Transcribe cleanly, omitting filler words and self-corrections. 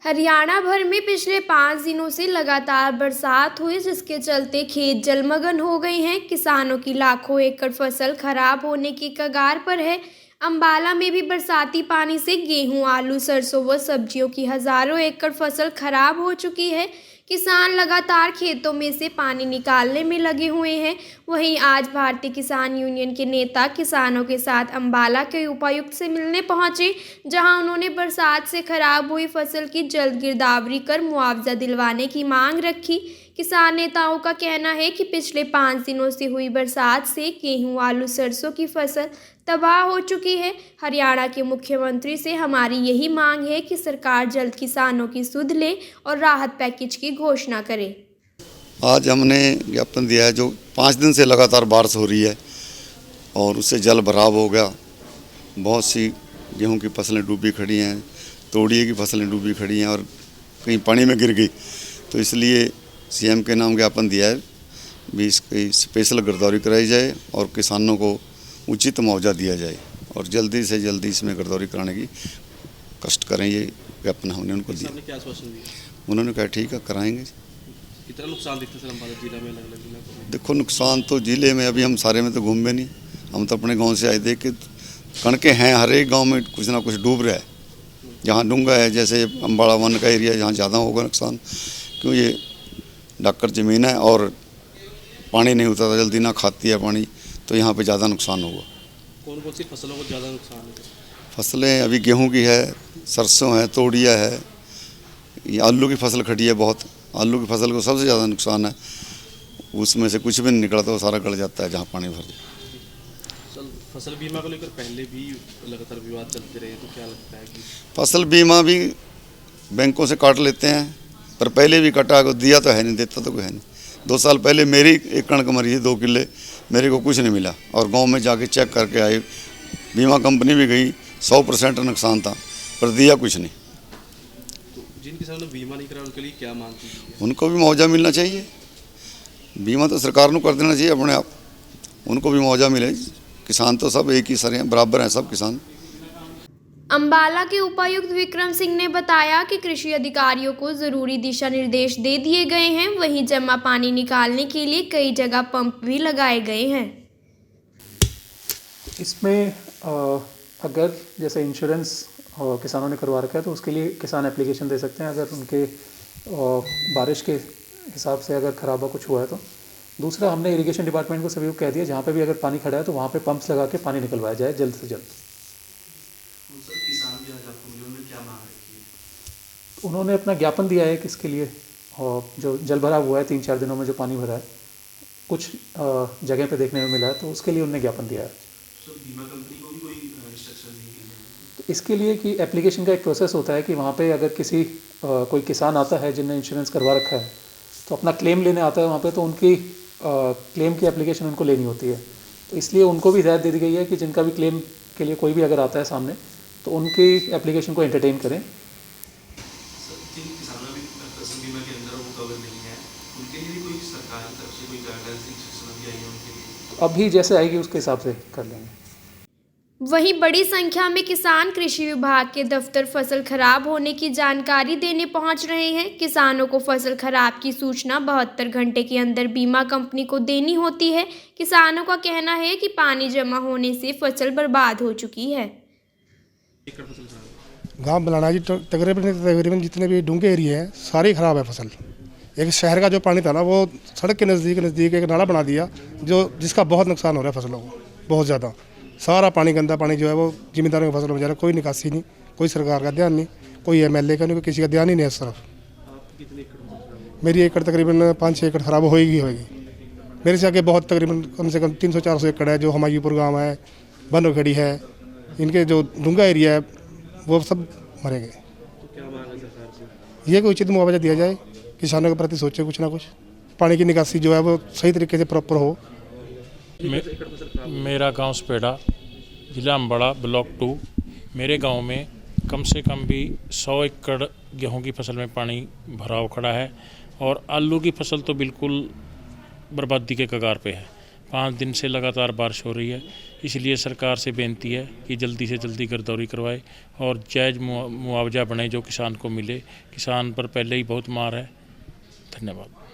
हरियाणा भर में पिछले 5 दिनों से लगातार बरसात हुई, जिसके चलते खेत जलमग्न हो गए हैं। किसानों की लाखों एकड़ फसल खराब होने की कगार पर है। अंबाला में भी बरसाती पानी से गेहूं, आलू, सरसों व सब्जियों की हजारों एकड़ फसल खराब हो चुकी है। किसान लगातार खेतों में से पानी निकालने में लगे हुए हैं। वहीं आज भारतीय किसान यूनियन के नेता किसानों के साथ अंबाला के उपायुक्त से मिलने पहुंचे, जहां उन्होंने बरसात से खराब हुई फसल की जल्द गिरदावरी कर मुआवजा दिलवाने की मांग रखी। किसान नेताओं का कहना है कि पिछले 5 दिनों से हुई बरसात से गेहूं, आलू, सरसों की फसल तबाह हो चुकी है। हरियाणा के मुख्यमंत्री से हमारी यही मांग है कि सरकार जल्द किसानों की सुध ले और राहत पैकेज की घोषणा करे। आज हमने ज्ञापन दिया है, जो 5 दिन से लगातार बारिश हो रही है और उससे जल भराव हो गया। बहुत सी गेहूं की फसलें डूबी खड़ी हैं, तोड़िए की फसलें डूबी खड़ी हैं और कहीं पानी में गिर गई। तो इसलिए सीएम के नाम ज्ञापन दिया है भी इसकी स्पेशल गिरदावरी कराई जाए और किसानों को उचित मुआवजा दिया जाए और जल्दी से जल्दी इसमें गिरदावरी कराने की कष्ट करें। ये ज्ञापन हमने उनको दिया। क्या आश्वासन दिया? उन्होंने कहा ठीक है, कराएंगे। कितना नुकसान दिखता है अंबाला जिला में, अलग-अलग जिला में? देखो, नुकसान तो जिले में अभी हम सारे में तो घूमे नहीं। हम तो अपने गांव से आए थे कि कणकें हैं, हर एक गाँव में कुछ ना कुछ डूब रहा है। जहाँ डूंगा है, जैसे अंबाला वन का एरिया, जहाँ ज़्यादा होगा नुकसान, क्यों ये डाकर ज़मीन है और पानी नहीं उतरता, जल्दी ना खाती है पानी, तो यहाँ पे ज़्यादा नुकसान होगा। कौन कौन सी फसलों को ज़्यादा नुकसान है? फसलें अभी गेहूं की है, सरसों है, तोड़िया है, ये आलू की फसल खड़ी है बहुत। आलू की फसल को सबसे ज़्यादा नुकसान है, उसमें से कुछ भी नहीं निकला तो सारा गल जाता है जहाँ पानी भर जाए। फसल बीमा को लेकर पहले भी लगातार विवाद चलते रहे, तो क्या लगता है कि फसल बीमा भी बैंकों से काट लेते हैं, पर पहले भी कटा को दिया तो है नहीं, देता तो कोई है नहीं। 2 साल पहले मेरी एक कणक मरी है, 2 किले, मेरे को कुछ नहीं मिला और गांव में जाके चेक करके आए, बीमा कंपनी भी गई, 100% नुकसान था, पर दिया कुछ नहीं। तो जिन किसानों ने बीमा नहीं करा उनके लिए क्या मांग की है? उनको भी मुआवजा मिलना चाहिए। बीमा तो सरकार को कर देना चाहिए अपने आप, उनको भी मुआवजा मिले। किसान तो सब एक ही सर हैं, बराबर हैं सब किसान। अंबाला के उपायुक्त विक्रम सिंह ने बताया कि कृषि अधिकारियों को जरूरी दिशा निर्देश दे दिए गए हैं। वहीं जमा पानी निकालने के लिए कई जगह पंप भी लगाए गए हैं। इसमें अगर जैसे इंश्योरेंस किसानों ने करवा रखा है तो उसके लिए किसान एप्लीकेशन दे सकते हैं, अगर उनके बारिश के हिसाब से अगर खराबा कुछ हुआ है तो। दूसरा, हमने इरिगेशन डिपार्टमेंट को सभी को कह दिया, जहाँ पे भी अगर पानी खड़ा है तो वहाँ पे पंप्स लगा के पानी निकलवाया जाए जल्द से जल्द। उन्होंने अपना ज्ञापन दिया है कि इसके लिए जो जल भरा हुआ है 3-4 दिनों में जो पानी भरा है, कुछ जगह पे देखने में मिला है, तो उसके लिए उन्होंने ज्ञापन दिया है। बीमा कंपनी को भी कोई इंस्ट्रक्शन नहीं है? तो इसके लिए कि एप्लीकेशन का एक प्रोसेस होता है कि वहाँ पे अगर किसी कोई किसान आता है जिनने इंश्योरेंस करवा रखा है तो अपना क्लेम लेने आता है वहाँ पे, तो उनकी क्लेम की एप्लीकेशन उनको लेनी होती है। तो इसलिए उनको भी हिदायत दे दी गई है कि जिनका भी क्लेम के लिए कोई भी अगर आता है सामने तो उनकी एप्लीकेशन को एंटरटेन करें। अभी जैसे आएगी उसके हिसाब से कर लेंगे। वहीं बड़ी संख्या में किसान कृषि विभाग के दफ्तर फसल खराब होने की जानकारी देने पहुंच रहे हैं। किसानों को फसल खराब की सूचना 72 घंटे के अंदर बीमा कंपनी को देनी होती है। किसानों का कहना है कि पानी जमा होने से फसल बर्बाद हो चुकी है। गांव बलाना जी तकरीबन जितने भी डूंगे एरिया हैं सारी ख़राब है फसल। एक शहर का जो पानी था ना, वो सड़क के नज़दीक एक नाला बना दिया, जिसका बहुत नुकसान हो रहा है फसलों को, बहुत ज़्यादा। सारा पानी, गंदा पानी जो है वो जिम्मेदारों की फसलों में जा रहा है। कोई निकासी नहीं, कोई सरकार का ध्यान नहीं, कोई एमएलए का नहीं, कोई किसी का ध्यान ही नहीं है इस तरफ। मेरी एकड़ तकरीबन 5-6 एकड़ खराब होएगी। मेरे से आगे बहुत तकरीबन कम से कम 300-400 एकड़ है, जो हमायूपुर गाँव है, बनोखेड़ी है, इनके जो डूंगा एरिया है वो सब मरेंगे। ये कोई उचित मुआवजा दिया जाए, किसानों के प्रति सोचे कुछ ना कुछ, पानी की निकासी जो है वो सही तरीके से प्रॉपर हो। मेरा गांव सपेड़ा, जिला अंबाला, ब्लॉक 2। मेरे गांव में कम से कम भी 100 एकड़ गेहूं की फसल में पानी भराव खड़ा है और आलू की फसल तो बिल्कुल बर्बादी के कगार पे है। 5 दिन से लगातार बारिश हो रही है, इसलिए सरकार से बेनती है कि जल्दी से जल्दी गिरदौरी करवाए और जायज़ मुआवजा बने जो किसान को मिले। किसान पर पहले ही बहुत मार है। धन्यवाद।